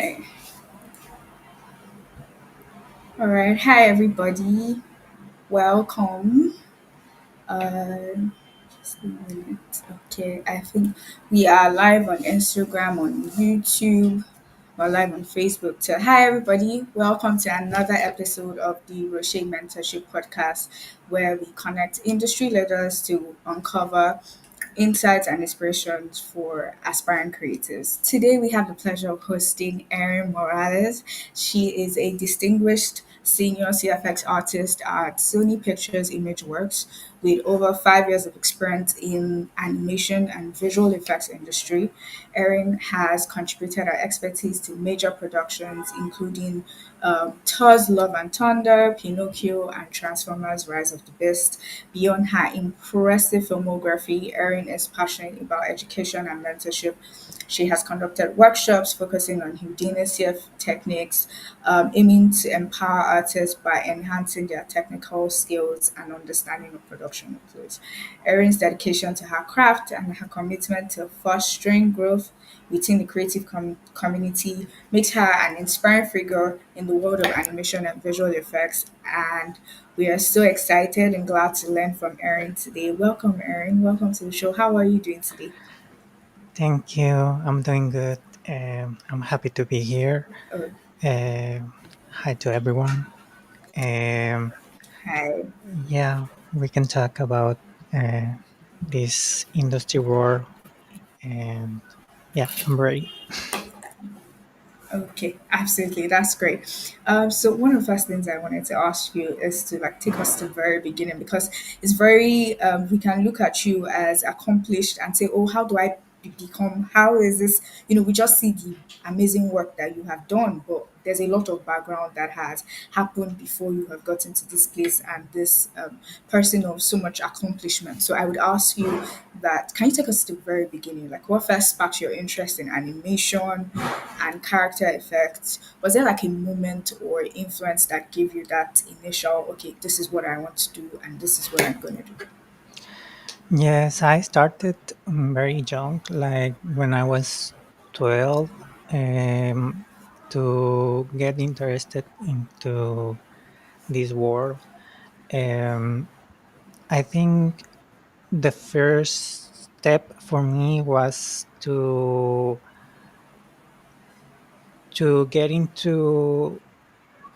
Okay. All right. Hi, everybody. Welcome. Just a minute. Okay. I think we are live on Instagram, on YouTube, or live on Facebook. So, hi, everybody. Welcome to another episode of the Roche Mentorship Podcast, where we connect industry leaders to uncover insights and inspirations for aspiring creators. Today, we have the pleasure of hosting Erin Morales. She is a distinguished senior CFX artist at Sony Pictures Imageworks with over 5 years of experience in animation and visual effects industry. Erin has contributed her expertise to major productions, including Thor's Love and Thunder, Pinocchio, and Transformers Rise of the Beast. Beyond her impressive filmography, Erin is passionate about education and mentorship. She has conducted workshops focusing on Houdini CF techniques, aiming to empower artists by enhancing their technical skills and understanding of production workflows. Erin's dedication to her craft and her commitment to fostering growth within the creative community makes her an inspiring figure in the world of animation and visual effects. And we are so excited and glad to learn from Erin today. Welcome, Erin. Welcome to the show. How are you doing today? Thank you. I'm doing good. I'm happy to be here. Oh, Hi to everyone. Um, hi. yeah, we can talk about uh, this industry war, and yeah, I'm ready. Okay, absolutely. That's great. So one of the first things I wanted to ask you is to take us to the very beginning because it's very we can look at you as accomplished and say, oh, how do I become? How is this? We just see the amazing work that you have done, but there's a lot of background that has happened before you have gotten to this place and this person of so much accomplishment. So I would ask you that can you take us to the very beginning? Like what first sparked your interest in animation and character effects? Was there like a moment or influence that gave you that initial, okay, this is what I want to do and this is what I'm going to do? Yes, I started very young, like when I was 12, to get interested into this world. Um, I think the first step for me was to get into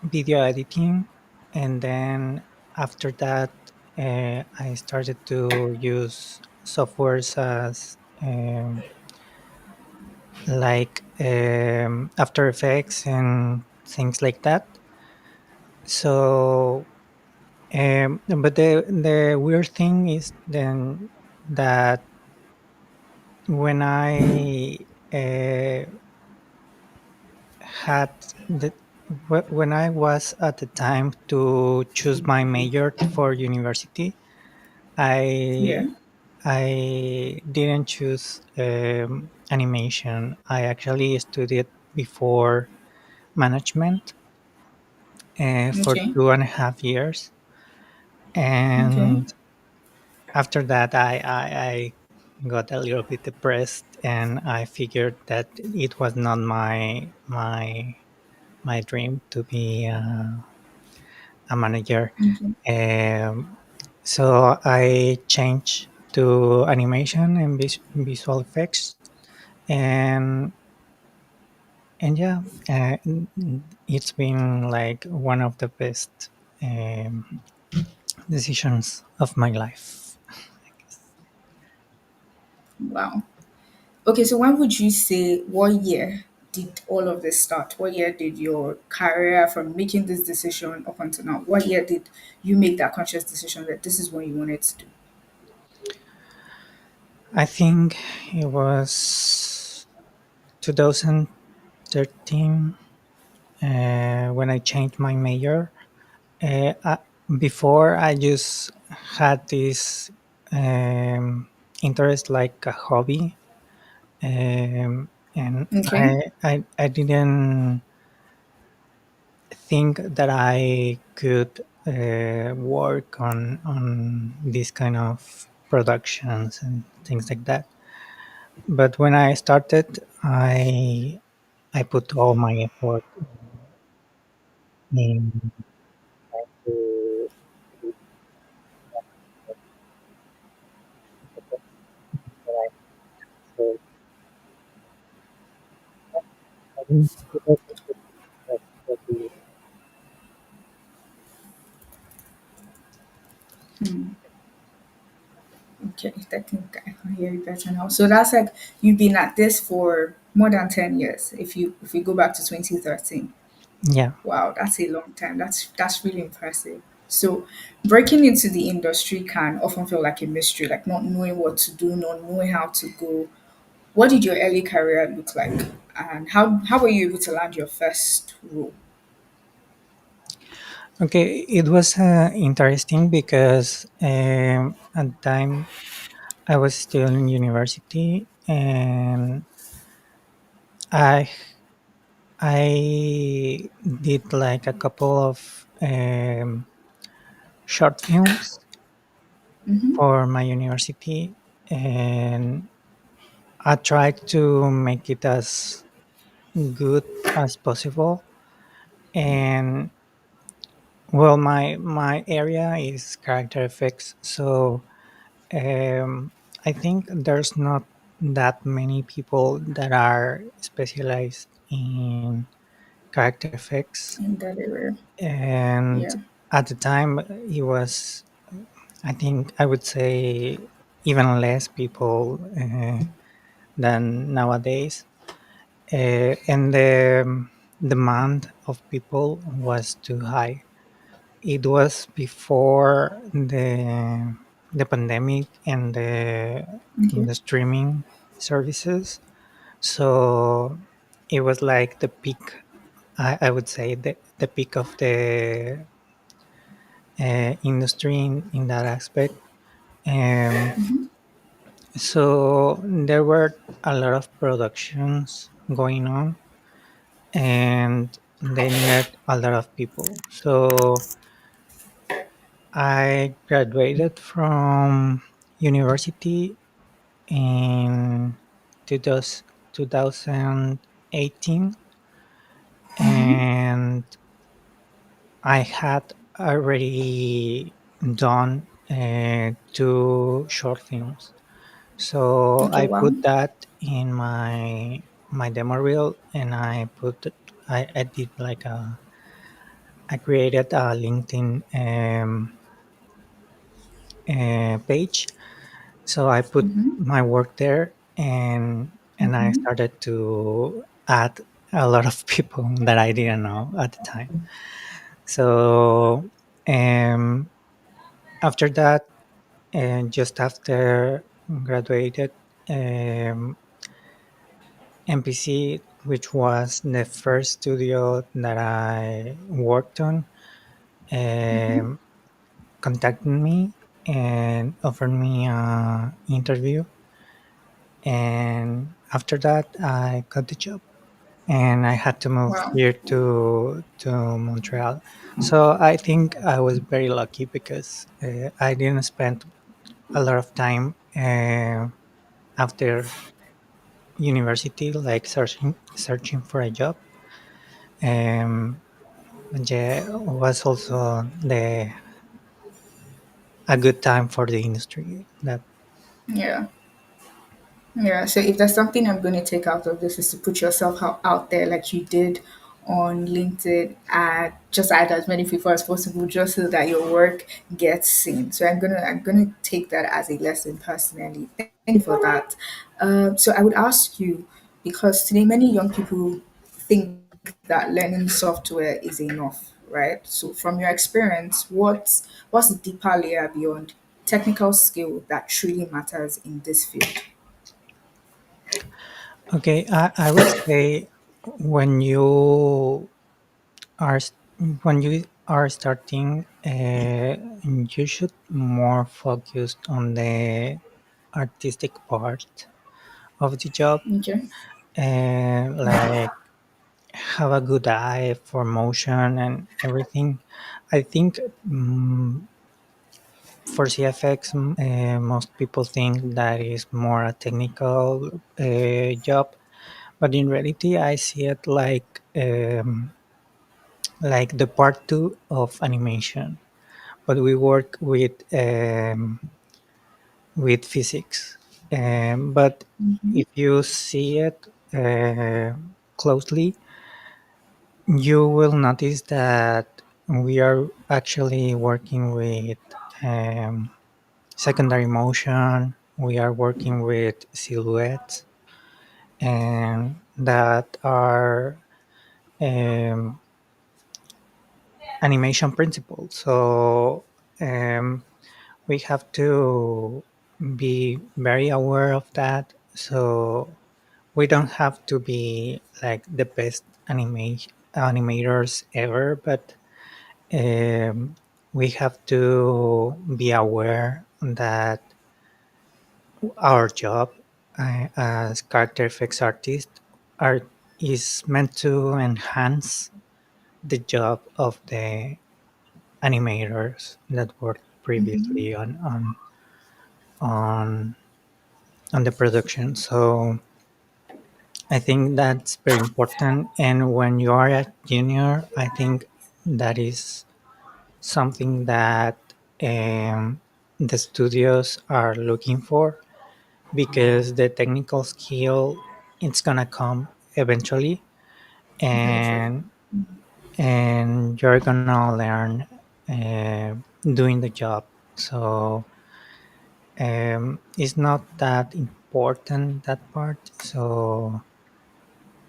video editing, and then after that I started to use softwares as like After Effects and things like that. So but the weird thing is then that when I had the when I was at the time to choose my major for university, Yeah. I I didn't choose animation. I actually studied before management for Okay. 2.5 years, Okay. and after that, I got a little bit depressed, and I figured that it was not my dream to be a manager. Okay. Um, so I changed to animation and visual effects, and yeah, it's been like one of the best um, decisions of my life. Wow. Okay, so when would you say what year did all of this start? What year did your career from making this decision up until now? What year did you make that conscious decision that this is what you wanted to do? I think it was 2013 when I changed my major. Uh, I, Before, I just had this interest like a hobby, and Okay. I didn't think that I could work on these kind of productions and things like that. But when I started, I put all my effort in to so I think it was really. Okay, I think I can hear you better now. So that's like you've been at this for more than 10 years. If you go back to 2013. Yeah. Wow, that's a long time. That's really impressive. So breaking into the industry can often feel like a mystery, like not knowing what to do, not knowing how to go. What did your early career look like? And how were you able to land your first role? Okay, it was interesting because at the time I was still in university, and I I did like a couple of short films for my university, and I tried to make it as good as possible. And well, my area is character effects, so I think there's not that many people that are specialized in character effects. In that area? And Yeah. at the time, it was, I think, I would say, even less people than nowadays. And the demand of people was too high. It was before the pandemic and Okay. the streaming services. So it was like the peak, I would say, the peak of the industry in that aspect. So there were a lot of productions going on, and they needed a lot of people. So I graduated from university in 2018, and I had already done two short films. So Okay. I Wow. put that in my demo reel, and I did like I created a LinkedIn page. So I put my work there, and I started to add a lot of people that I didn't know at the time. So um, after that, and just after graduated, um, MPC, which was the first studio that I worked on, um, contacted me and offered me an interview. And after that, I got the job, and I had to move Wow. here to Montreal. So I think I was very lucky because I didn't spend a lot of time after university, like searching for a job. Um, yeah, was also the a good time for the industry. That Yeah. Yeah, so if there's something I'm going to take out of this is to put yourself out there like you did on LinkedIn and just add as many people as possible just so that your work gets seen. So I'm gonna take that as a lesson personally. Thank you for that. So I would ask you because today many young people think that learning software is enough, right? So from your experience, what's the deeper layer beyond technical skill that truly matters in this field? okay? I would say when you are s- when you are starting, you should more focus on the artistic part of the job, Okay. like have a good eye for motion and everything. I think for CFX, most people think that is more a technical job, but in reality, I see it like the part two of animation. But we work with physics. But if you see it closely, you will notice that we are actually working with um, secondary motion. We are working with silhouettes, and that are um, animation principles. So we have to be very aware of that. So we don't have to be like the best animators ever, but um, we have to be aware that our job as character effects artists are is meant to enhance the job of the animators that worked previously on on the production. So I think that's very important. And when you are a junior, I think that is something that the studios are looking for, because the technical skill, it's gonna come eventually, Eventually. and you're gonna learn doing the job. So it's not that important, that part. So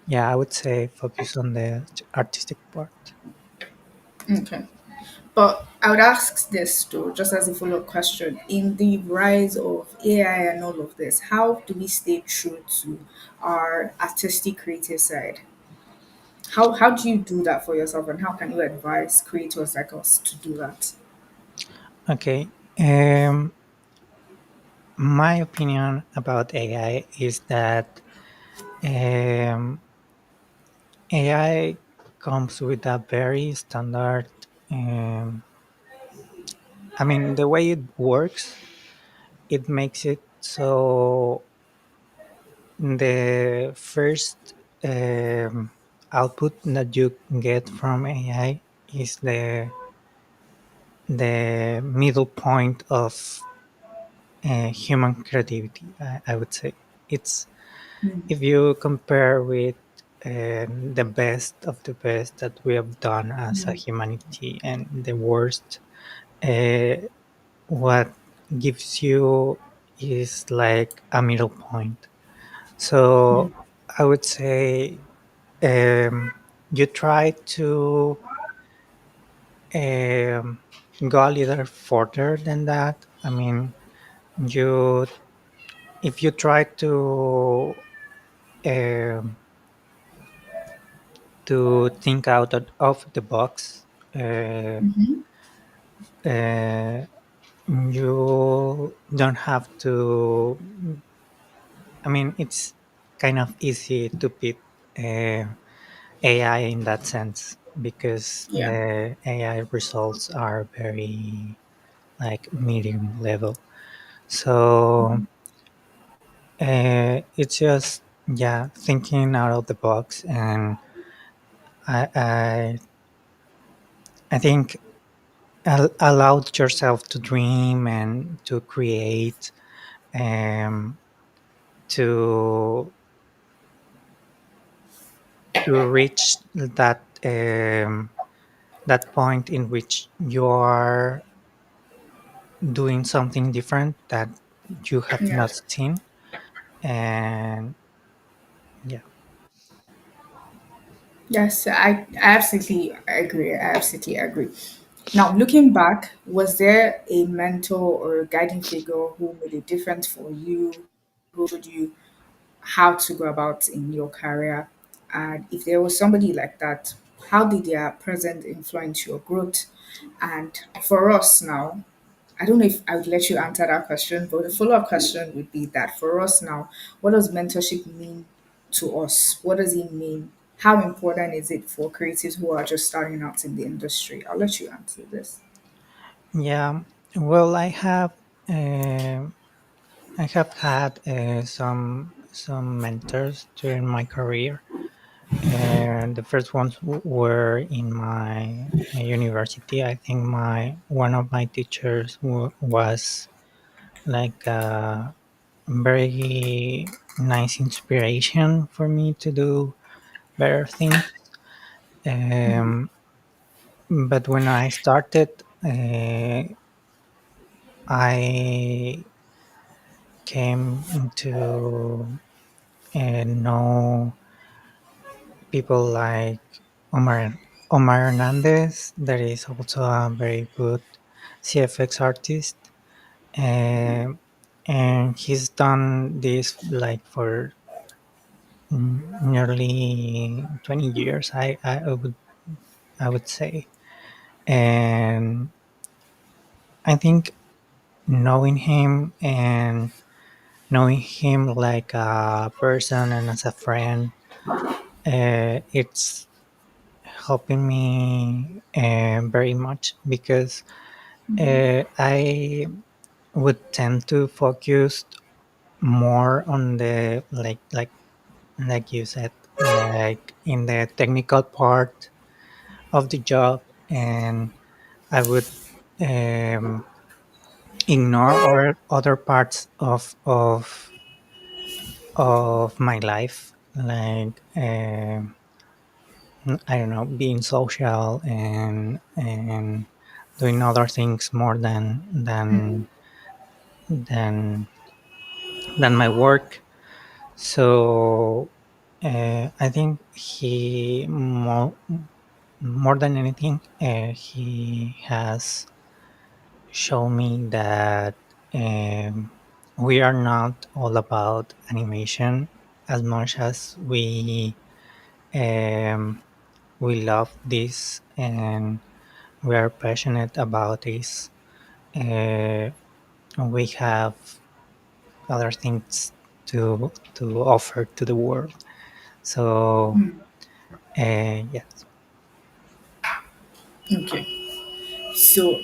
yeah, I would say focus on the artistic part. Okay. But I would ask this too, just as a follow up question. In the rise of AI and all of this, how do we stay true to our artistic creative side? How do you do that for yourself, and how can you advise creators like us to do that? Okay. My opinion about AI is that um, AI comes with a very standard. Um, I mean, the way it works, it makes it so the first output that you get from AI is the middle point of human creativity. I would say it's, if you compare with the best of the best that we have done as a humanity and the worst, uh, what gives you is like a middle point. Yeah. So I would say you try to um, go a little further than that. I mean, you if you try um, to think out of the box, uh, uh, you don't have to. I mean, it's kind of easy to beat AI in that sense, because Yeah. the AI results are very like medium level. So it's just, yeah, thinking out of the box, and I I, I think allow yourself to dream and to create, um, to reach that point in which you are doing something different that you have Yeah. not seen. And yeah. Yes, I absolutely agree. I absolutely agree. Now, looking back, was there a mentor or a guiding figure who made a difference for you, who showed you how to go about in your career? And if there was somebody like that, how did their presence influence your growth? And for us now, I don't know if I would let you answer that question, but the follow up question would be that for us now, what does mentorship mean to us? What does it mean? How important is it for creatives who are just starting out in the industry? I'll let you answer this. Yeah, well, um I have had some some mentors during my career, and the first ones were in my university. I think my one of my teachers was like a very nice inspiration for me to do better things. Um, but when I started, I came to know people like Omar Hernandez, that is also a very good CFX artist. Um, and he's done this like for nearly 20 years, I would say. And I think knowing him and knowing him like a person and as a friend, it's helping me very much because I would tend to focus more on the like you said, like in the technical part of the job, and I would um, ignore other parts of my life, like I don't know, being social and doing other things more than than my work. So I think he more than anything, he has shown me that we are not all about animation as much as um, we love this and we are passionate about this. Uh, we have other things to offer to the world. So yes. Okay. So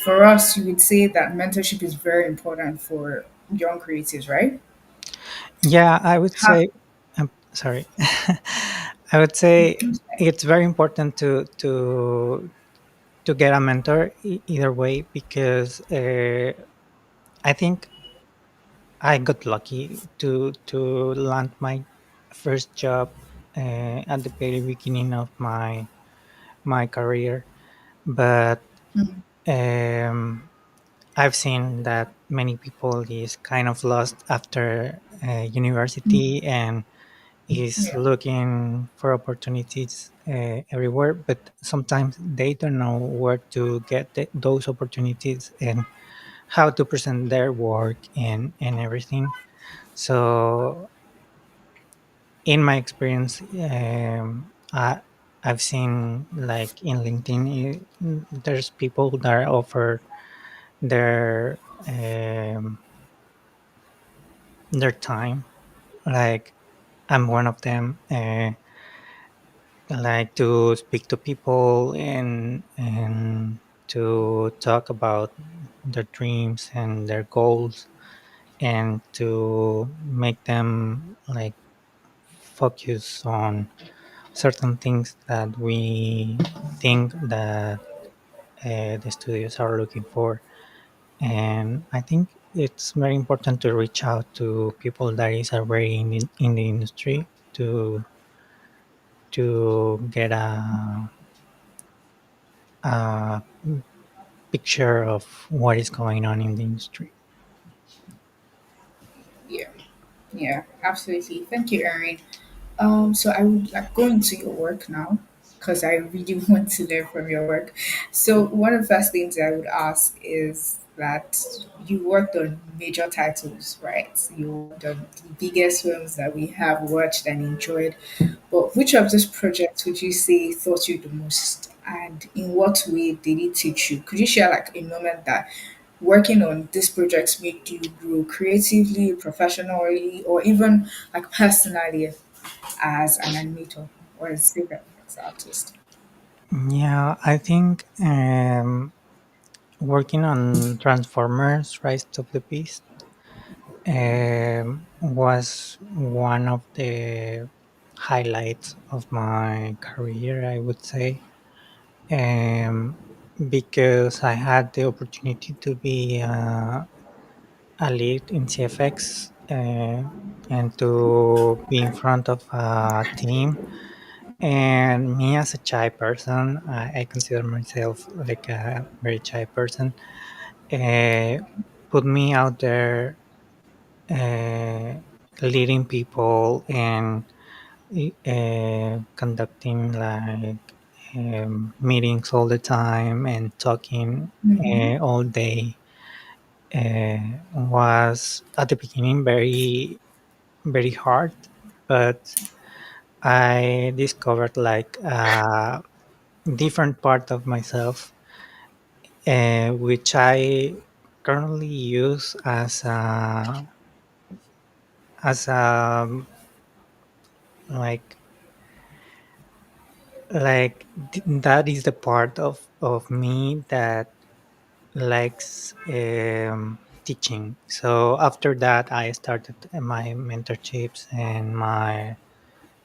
for us, you would say that mentorship is very important for young creatives, right? Yeah, I would Ha. say. Sorry, I would say it's very important to get a mentor either way because I think I got lucky to land my first job at the very beginning of my career, but um, I've seen that many people is kind of lost after university and is Yeah. looking for opportunities everywhere, but sometimes they don't know where to get those opportunities and how to present their work and everything. So in my experience, I've seen like in LinkedIn, there's people that offer their their time. Like I'm one of them. Like to speak to people and to talk about their dreams and their goals and to make them like focus on certain things that we think that the studios are looking for. And I think it's very important to reach out to people that is already in the industry to get a picture of what is going on in the industry. Yeah. Yeah. Absolutely. Thank you, Erin. So I would like go into your work now because I really want to learn from your work. So one of the first things I would ask is that you worked on major titles, right? You worked on the biggest films that we have watched and enjoyed. But which of those projects would you say taught you the most? And in what way did it teach you? Could you share like a moment that working on these projects made you grow creatively, professionally, or even like personally as an animator or as a CFX artist? Yeah, I think working on Transformers Rise of the Beast, was one of the highlights of my career, I would say, um, because I had the opportunity to be a lead in CFX, and to be in front of a team. And me as a shy person, I consider myself like a very shy person. Uh, Put me out there, uh, leading people and conducting like meetings all the time and talking Mm-hmm. all day, was at the beginning very hard, but I discovered like a different part of myself, which I currently use as a like that is the part of me that likes teaching. So after that, I started my mentorships and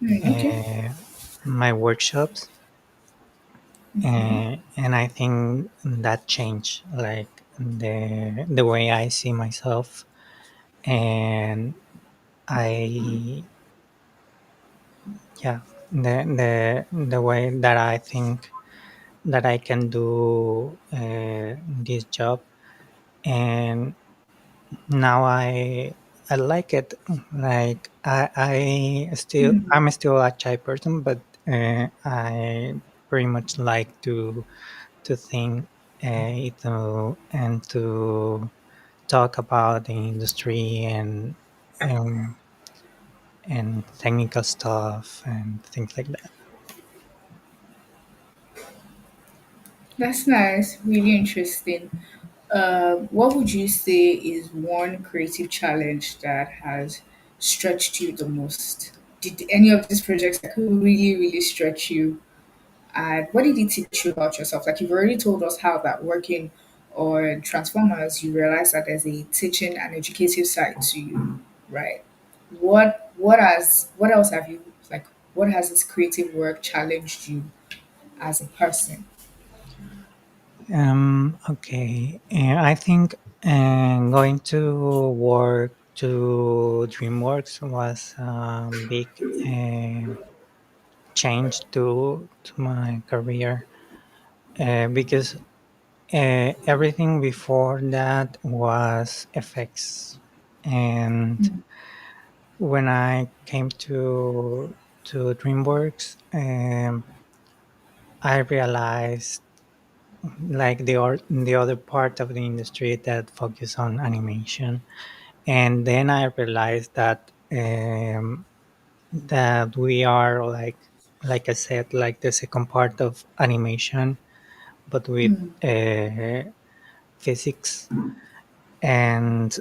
Okay. uh, my workshops, Okay. and I think that changed like the way I see myself, and I yeah, the way that I think that I can do this job. And now I like it. Like I'm still a shy person, but I pretty much like to think, and to talk about the industry and and technical stuff and things like that. That's nice. Really interesting. What would you say is one creative challenge that has stretched you the most? Did any of these projects like really, really stretch you? And what did it teach you about yourself? Like you've already told us how that working on Transformers, you realize that there's a teaching and educative side to you, right? What else have you like? What has this creative work challenged you as a person? Okay. I think going to work to DreamWorks was a big change to my career, because everything before that was effects. And when I came to DreamWorks, I realized like the other part of the industry that focus on animation. And then I realized that we are like I said, like the second part of animation, but with physics. And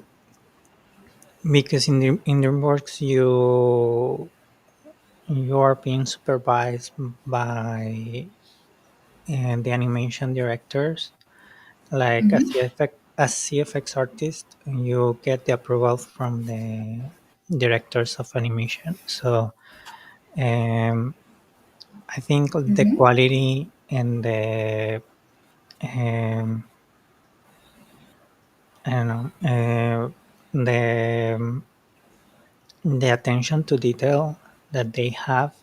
because in the works you are being supervised by the animation directors, like Mm-hmm. as CFX artist, you get the approval from the directors of animation. So um, I think the Mm-hmm. quality and um, I don't know, the attention to detail that they have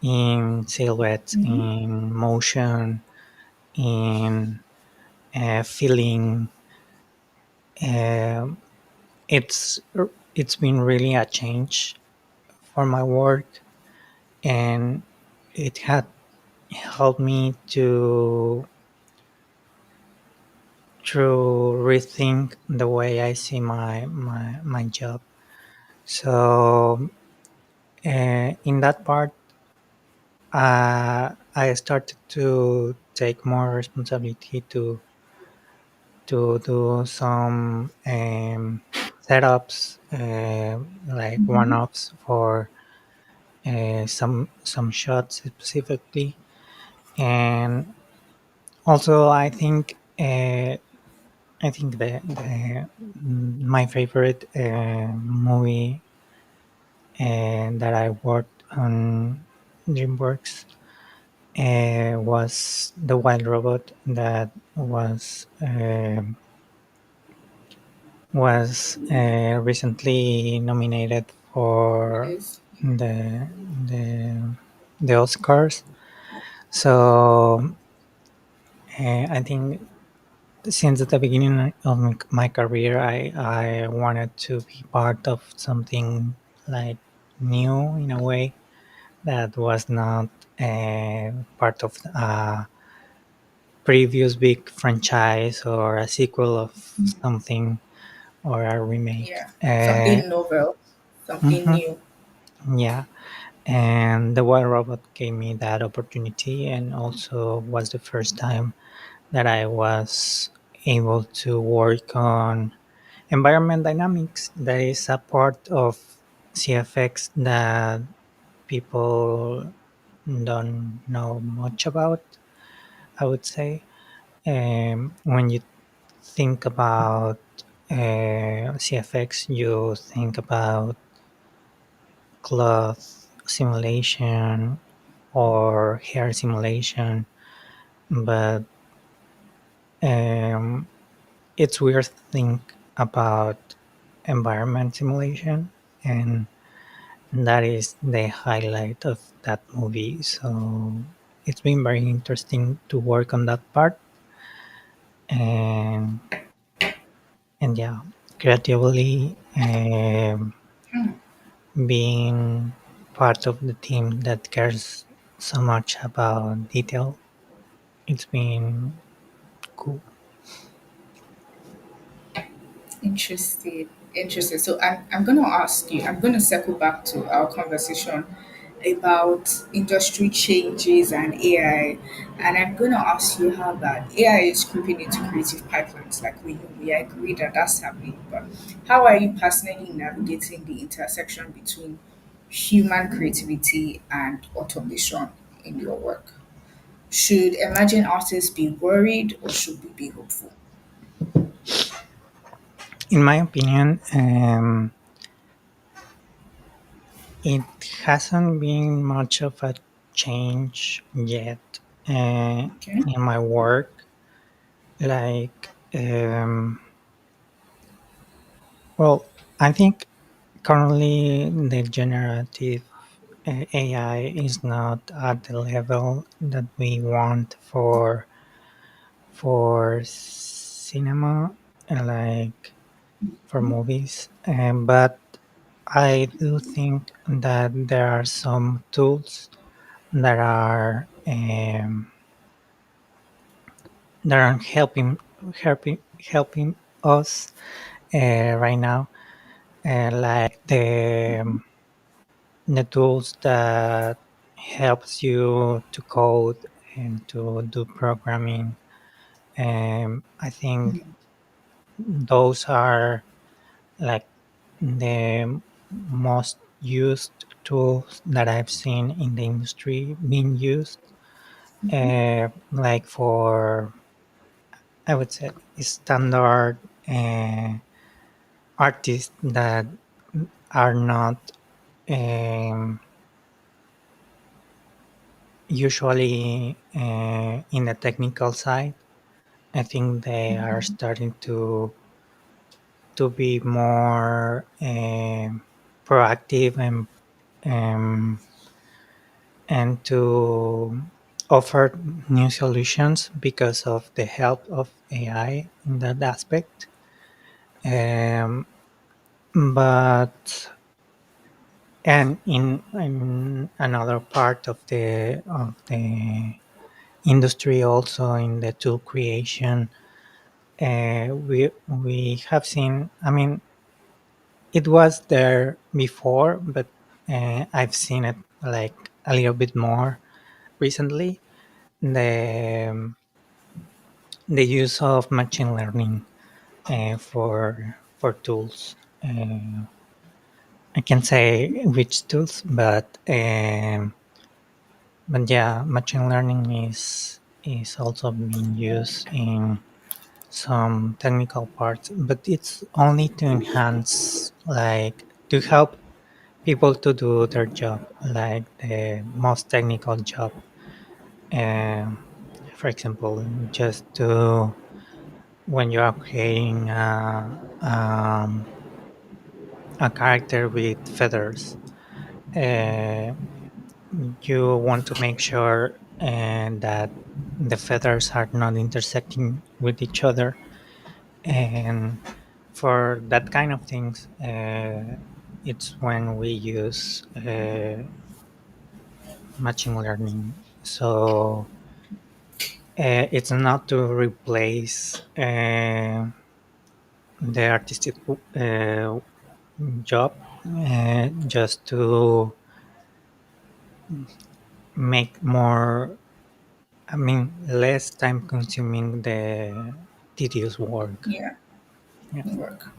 in silhouettes, Mm-hmm. in motion, in feeling. Um, it's it's been really a change for my work, and it had helped me to rethink the way I see my job. So in that part, I started to take more responsibility to do some setups, like Mm-hmm. one-offs for some shots specifically. And also I think I think my favorite movie that I worked on DreamWorks was the Wild Robot that was recently nominated for Yes. the the Oscars. So I think since the beginning of my career, I wanted to be part of something like new in a way that was not part of a previous big franchise or a sequel of something or a remake. Yeah. Something novel, something Mhm, new. yeah, and the Wild Robot gave me that opportunity, and also was the first time that I was able to work on environment dynamics. That is a part of CFX that people don't know much about, I would say. When you think about CFX, you think about cloth simulation or hair simulation, but um, it's weird to think about environment simulation, and that is the highlight of that movie. So it's been very interesting to work on that part, and yeah, creatively being part of the team that cares so much about detail. It's been cool. Interesting. Interesting. So I'm going to ask you, I'm going to circle back to our conversation about industry changes and AI. And I'm going to ask you how that AI is creeping into creative pipelines. Like we agree that that's happening. But how are you personally navigating the intersection between human creativity and automation in your work? Should emerging artists be worried or should we be hopeful? In my opinion, it hasn't been much of a change yet Okay. in my work. Like, well, I think currently the generative AI is not at the level that we want for cinema, like for movies. But I do think that there are some tools that are helping us right now, like the tools that helps you to code and to do programming. I think those are like the most used tools that I've seen in the industry being used, like for, I would say, standard artists that are not um, usually in the technical side. I think they are starting to be more proactive um, and to offer new solutions because of the help of AI in that aspect. Um, but and in another part of the industry, also in the tool creation, we have seen. I mean, it was there before, but I've seen it like a little bit more recently. The use of machine learning for tools. I can say which tools, but yeah, machine learning is also being used some technical parts, but it's only to enhance, like to help people to do their job, like the most technical job. Um, for example, just to when you are creating a character with feathers, uh, you want to make sure that the feathers are not intersecting with each other, and for that kind of things, it's when we use machine learning. So it's not to replace the artistic job, just to make more, I mean, less time consuming the tedious work. Yeah, Yeah. work.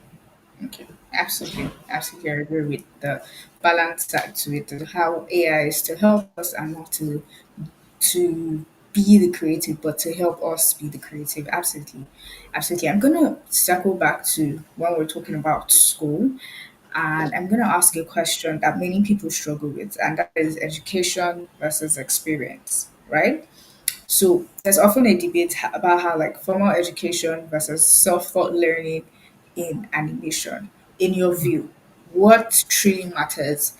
Okay, absolutely, absolutely. I agree with the balance side to it, to how AI is to help us and not to be the creative, but to help us be the creative. Absolutely, absolutely. I'm gonna circle back to when we're talking about school, and I'm gonna ask a question that many people struggle with, and that is education versus experience, right? So there's often a debate about how like formal education versus self-taught learning in animation. In your view, what truly matters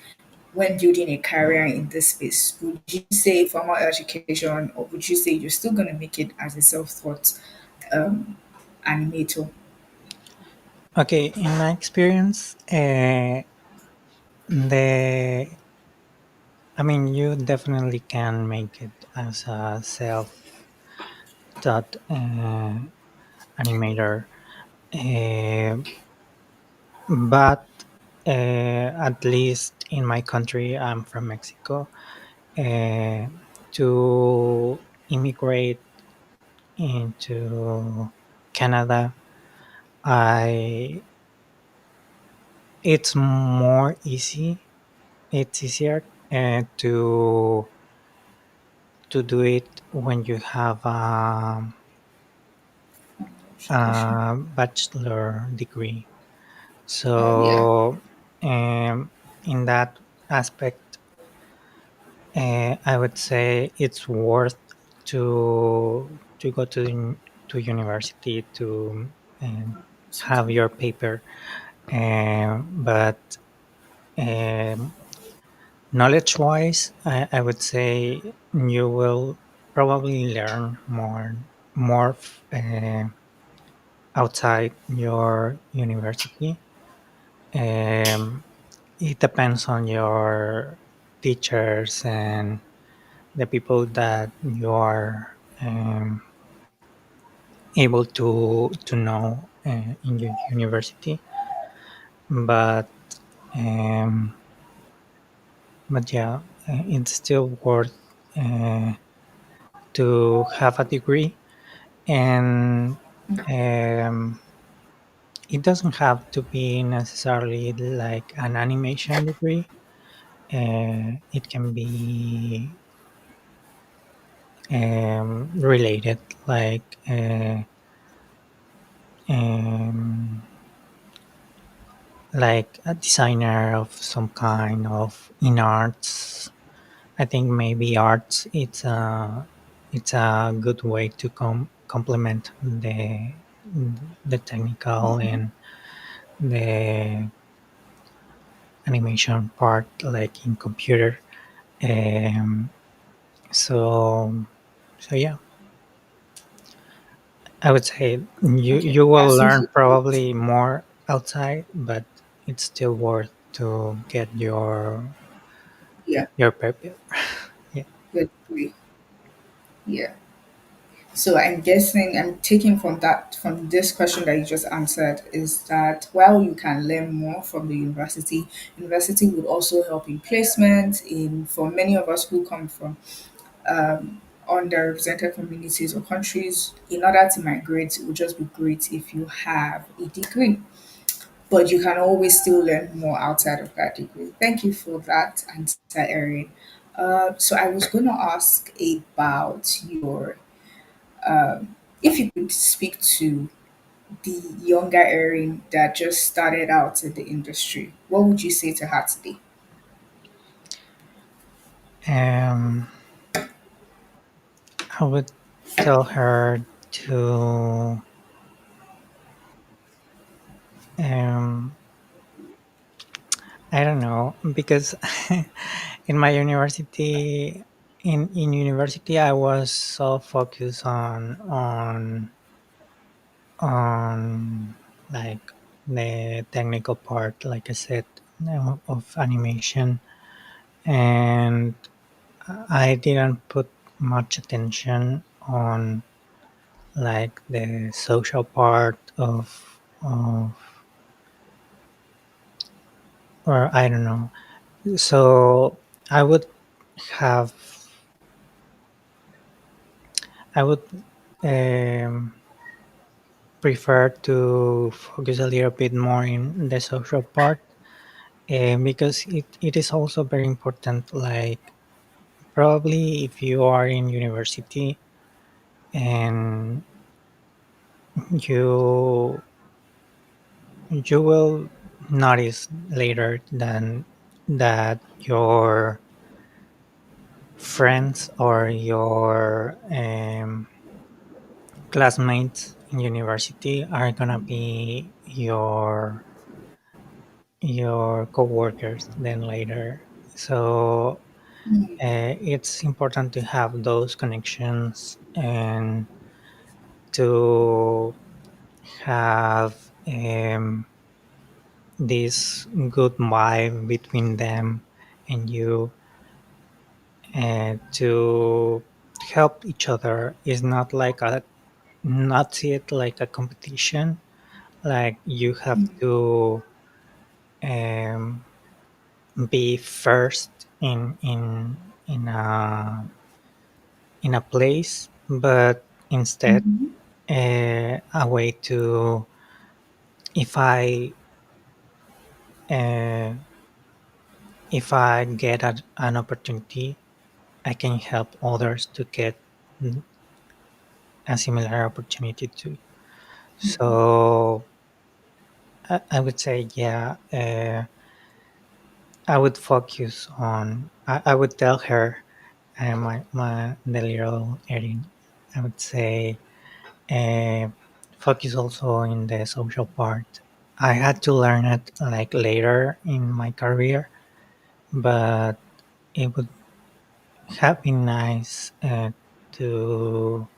when building a career in this space? Would you say formal education, or would you say you're still going to make it as a self-taught um, animator? Okay, in my experience, the I mean, you definitely can make it as a self-taught animator, uh, but at least in my country, I'm from Mexico. Uh, to immigrate into Canada, I it's more easy. It's easier to do it when you have Education. a bachelor degree. Oh yeah. So, in that aspect, I would say it's worth to go to university to have your paper. But um, knowledge-wise, I would say you will probably learn more outside your university. Um, it depends on your teachers and the people that you are able to know in your university. But um, but yeah, it's still worth uh, to have a degree, and um, it doesn't have to be necessarily like an animation degree. It can be related, um, like a designer of some kind of in arts. I think maybe arts it's a good way to complement the technical and the animation part, like in computer. Um, so so yeah, I would say Okay. you will learn Absolutely great. probably more outside, but it's still worth to get Yeah. your paper. Yeah. Good. Agree. Yeah. So I'm guessing I'm taking from that from this question that you just answered is that while you can learn more from the university, university would also help in placement in for many of us who come from underrepresented communities or countries. In order to migrate, it would just be great if you have a degree. But you can always still learn more outside of that degree. Thank you for that answer, Erin. So I was going to ask about your if you could speak to the younger Erin that just started out in the industry? What would you say to her today? Um, I would tell her to um, I don't know because in my university in university I was so focused on like the technical part, like I said, of animation, and I didn't put much attention on like the social part of or I don't know. So I would have I would um, prefer to focus a little bit more in the social part, because it is also very important. Like probably if you are in university and you you will notice later than that your friends or your classmates in university are gonna be your coworkers then later. So it's important to have those connections and to have this good vibe between them and you, to help each other. Is not like a not see it like a competition, like you have to um, be first in a place, but instead a way to, if uh, I get an opportunity, I can help others to get a similar opportunity too. So I would say, yeah, I would focus on. I would tell her, my the little Erin. I would say, uh, focus also in the social part. I had to learn it like later in my career, but it would have been nice to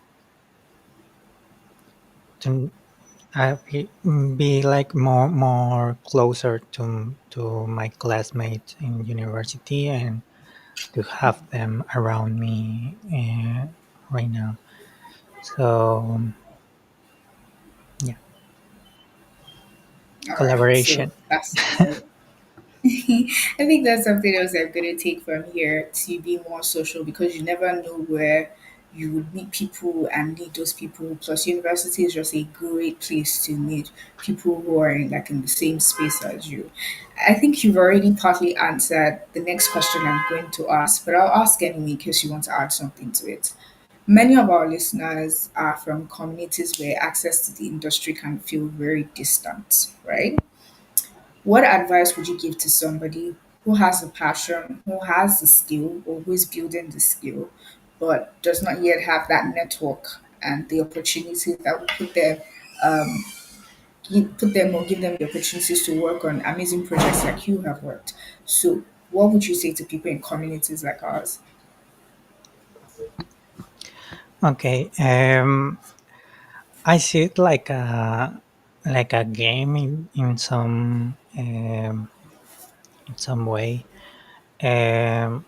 to be like more closer to my classmates in university and to have them around me right now. So yeah, All right, so collaboration. that's good. I think that's something else I'm going to take from here to be more social because you never know where you would meet people and meet those people. Plus, university is just a great place to meet people who are in the same space as you. I think you've already partly answered the next question I'm going to ask, but I'll ask anyway in case you want to add something to it. Many of our listeners are from communities where access to the industry can feel very distant, right? What advice would you give to somebody who has a passion, who has the skill, or who is building the skill, but does not yet have that network and the opportunity that will put them or give them the opportunities to work on amazing projects like you have worked? So, what would you say to people in communities like ours? Okay, I see it like a game in some way. Um,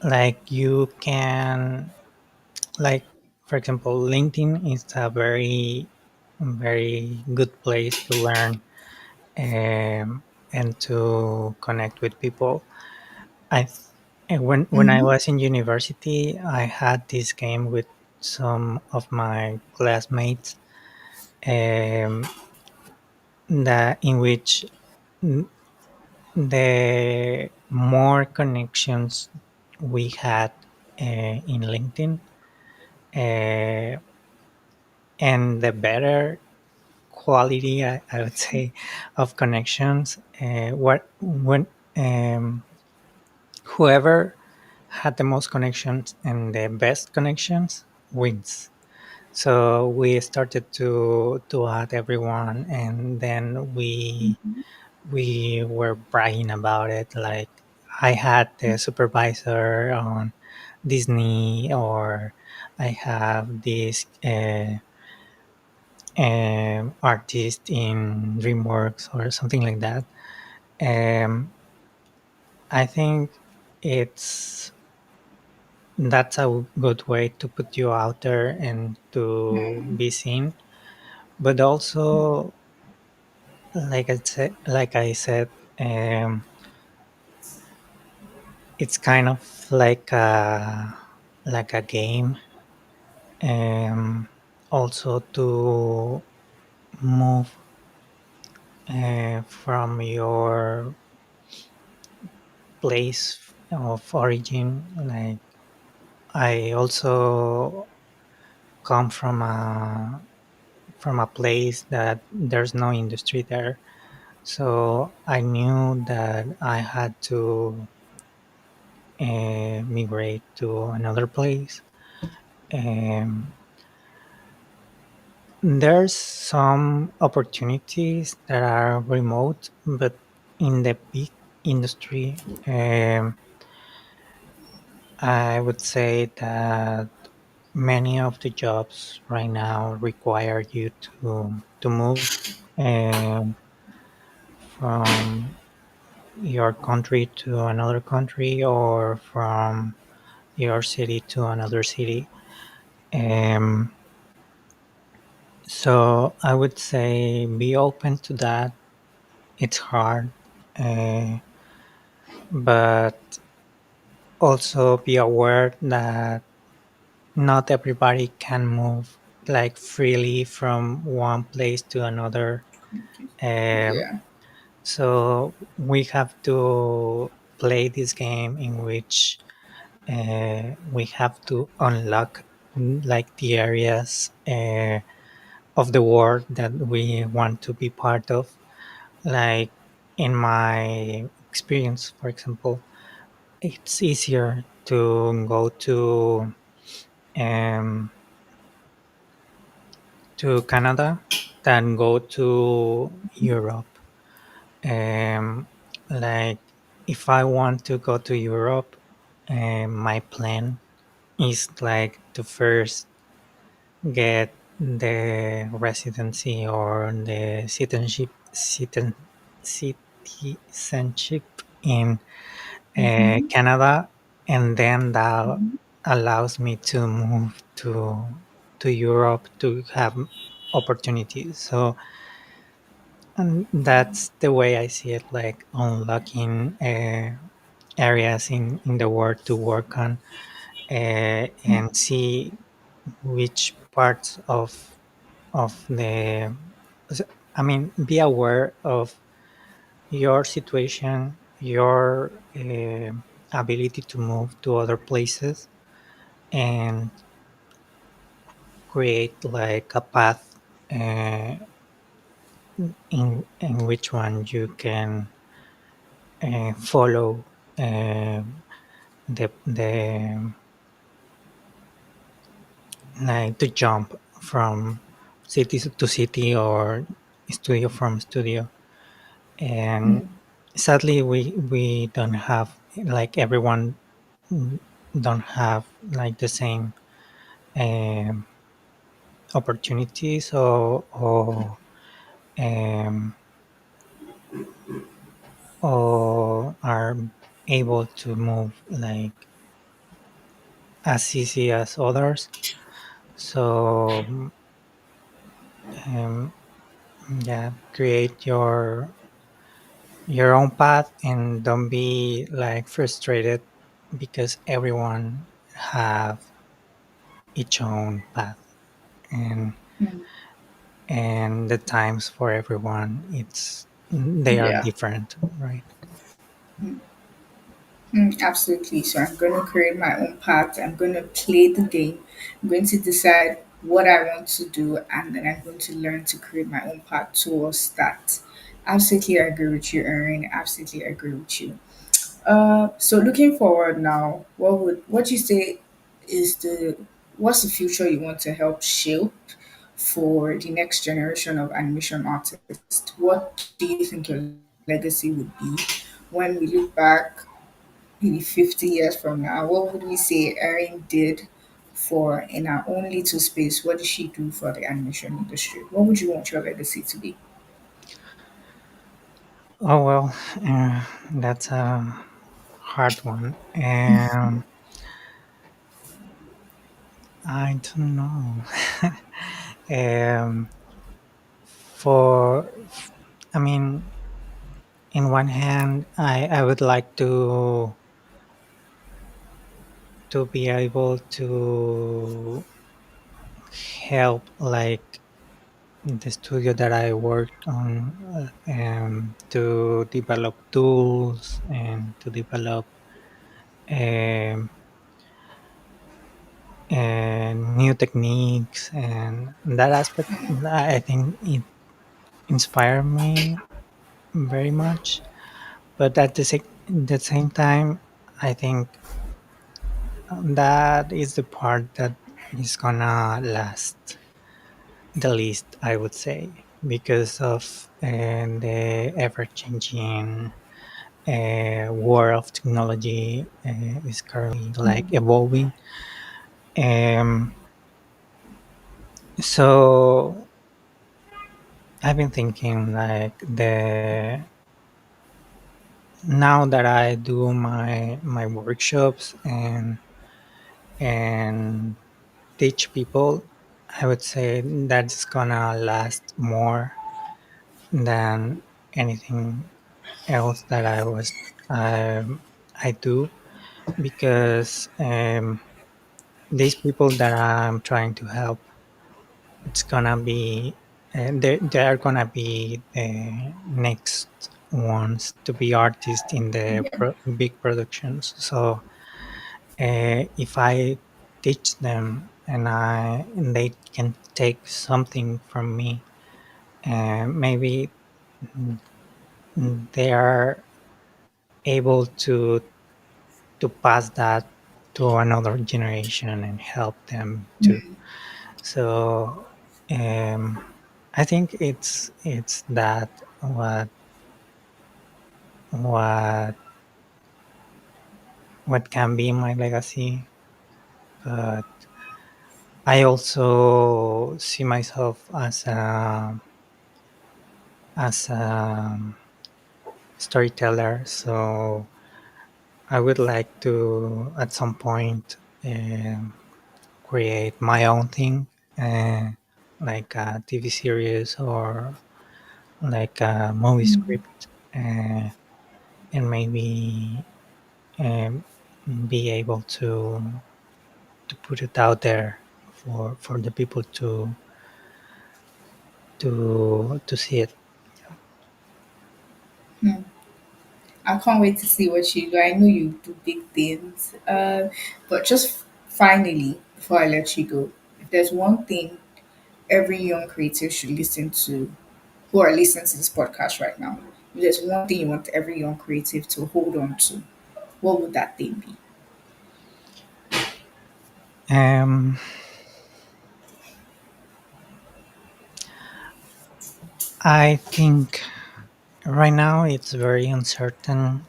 like you can, like for example, LinkedIn is a very good place to learn and to connect with people. I th- and when I Mm-hmm. was in university, I had this game with some of my classmates, um, that in which the more connections we had in LinkedIn, uh, and the better. quality, I would say, of connections. What when whoever had the most connections and the best connections wins. So we started to add everyone, and then we were bragging about it. Like I had the supervisor on Disney, or I have this artist in DreamWorks or something like that. Um, I think it's that's a good way to put you out there and to be seen. But also, like I said, it's kind of like a game. Also to move from your place of origin. Like I also come from a place that there's no industry there, so I knew that I had to migrate to another place. Um, there's some opportunities that are remote, but in the big industry, I would say that many of the jobs right now require you to move um, from your country to another country, or from your city to another city. Um, so I would say be open to that. It's hard, uh, but also be aware that not everybody can move like freely from one place to another. Um, Yeah. so we have to play this game in which we have to unlock like the areas of the world that we want to be part of. Like in my experience, for example, it's easier to go um, to Canada than go to Europe. Like if I want to go to Europe, my plan is like to first get the residency or the citizenship in Canada, and then that allows me to move to Europe to have opportunities. So, and that's the way I see it, like unlocking areas in the world to work on, and see which parts of the I mean, be aware of your situation, your ability to move to other places, and create like a path in which one you can follow the like to jump from city to city, or studio from studio. And sadly we don't have like everyone don't have like the same um, opportunities, um, or are able to move like as easy as others. So um, yeah, create your own path, and don't be like frustrated because everyone have each own path, and the times for everyone, they are Yeah. different, right? Absolutely. So I'm going to create my own path. I'm going to play the game. I'm going to decide what I want to do, and then I'm going to learn to create my own path towards that. Absolutely agree with you, Erin. Absolutely agree with you. So looking forward now, what do you say is the what's the future you want to help shape for the next generation of animation artists? What do you think your legacy would be when we look back maybe 50 years from now? What would we say Erin did for in our own little space? What did she do for the animation industry? What would you want your legacy to be? Oh well, that's a hard one. I don't know. um, I mean, in one hand, I would like to be able to help like the studio that I worked on to develop tools and to develop um, new techniques, and that aspect I think it inspired me very much. But the same time, I think that is the part that is gonna last the least, I would say, because of the ever changing world of technology is currently like evolving. Um, so I've been thinking like the now that I do my workshops and teach people, I would say that's gonna last more than anything else that I do, because these people that I'm trying to help, it's gonna be they are gonna be the next ones to be artists in the Yeah. big productions. So if I teach them and they can take something from me, maybe mm, they are able to pass that to another generation and help them too. So I think it's that what what can be my legacy, but I also see myself as a storyteller. So I would like to at some point create my own thing, uh, like a TV series or like a movie script, and maybe um, be able to put it out there for the people to see it. I can't wait to see what you do. I know you do big things. But just finally, before I let you go, if there's one thing every young creative should listen to, who are listening to this podcast right now, if there's one thing you want every young creative to hold on to, what would that thing be? Um, I think right now it's very uncertain.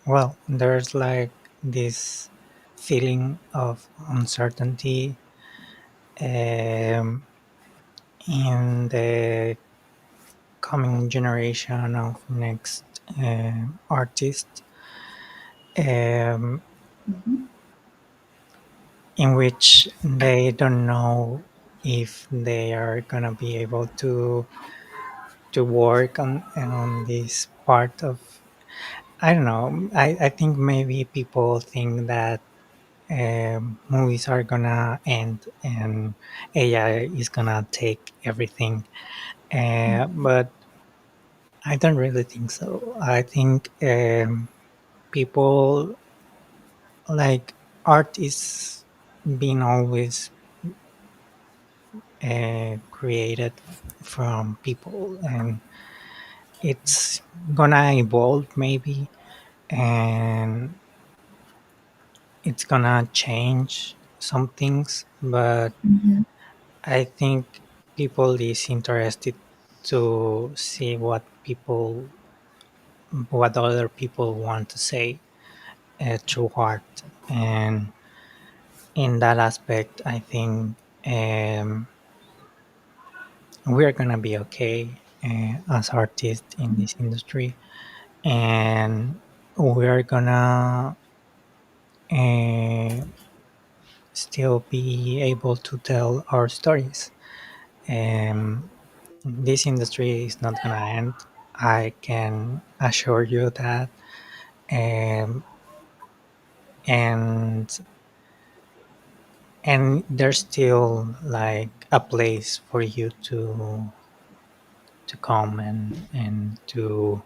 Well, there's like this feeling of uncertainty um, in the coming generation of next artists, um, in which they don't know if they are gonna be able to work on this part of, I don't know. I think maybe people think that movies are gonna end and AI is gonna take everything, but I don't really think so. I think people like art is being always. created from people, and it's gonna evolve maybe, and it's gonna change some things, but I think people is interested to see what other people want to say through art, and in that aspect I think we're gonna be okay as artists in this industry, and we're gonna uh, still be able to tell our stories. um, this industry is not gonna end, I can assure you that. um, and there's still like a place for you to come and to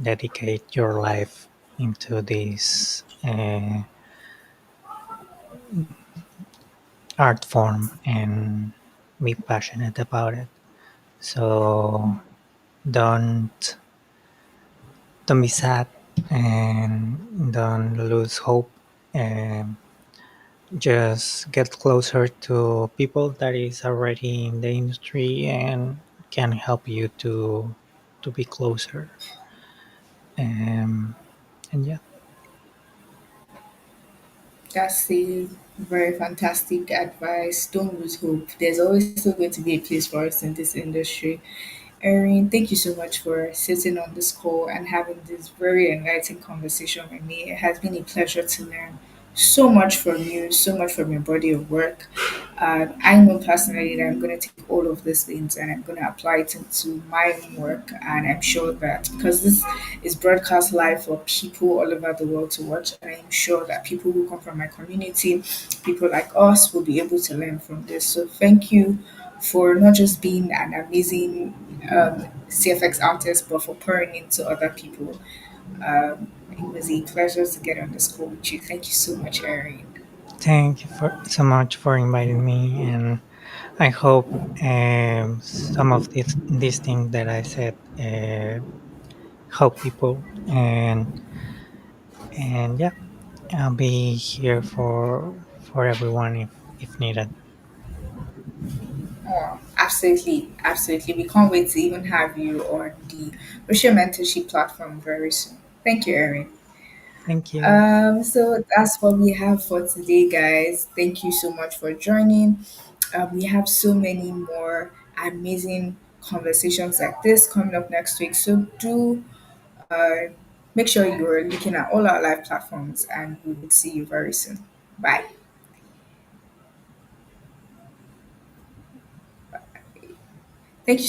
dedicate your life into this art form and be passionate about it. So don't don't be sad and don't lose hope. Just get closer to people that is already in the industry and can help you to be closer. And yeah. That's a very fantastic advice. Don't lose hope. There's always still going to be a place for us in this industry. Erin, thank you so much for sitting on this call and having this very enlightening conversation with me. It has been a pleasure to learn so much from you, so much from your body of work. I know personally that I'm going to take all of these things and I'm going to apply it into my own work. And I'm sure that because this is broadcast live for people all over the world to watch, and I'm sure that people who come from my community, people like us, will be able to learn from this. So thank you for not just being an amazing CFX artist, but for pouring into other people. It was a pleasure to get on this call with you. Thank you so much, Erin. Thank you for so much for inviting me, and I hope some of these things that I said help people. And yeah, I'll be here for everyone if needed. Oh, absolutely, absolutely. We can't wait to even have you on the Russia Mentorship platform very soon. Thank you, Erin. Thank you. So that's what we have for today, guys. Thank you so much for joining. We have so many more amazing conversations like this coming up next week. So do uh, make sure you're looking at all our live platforms, and we will see you very soon. Bye. Thank you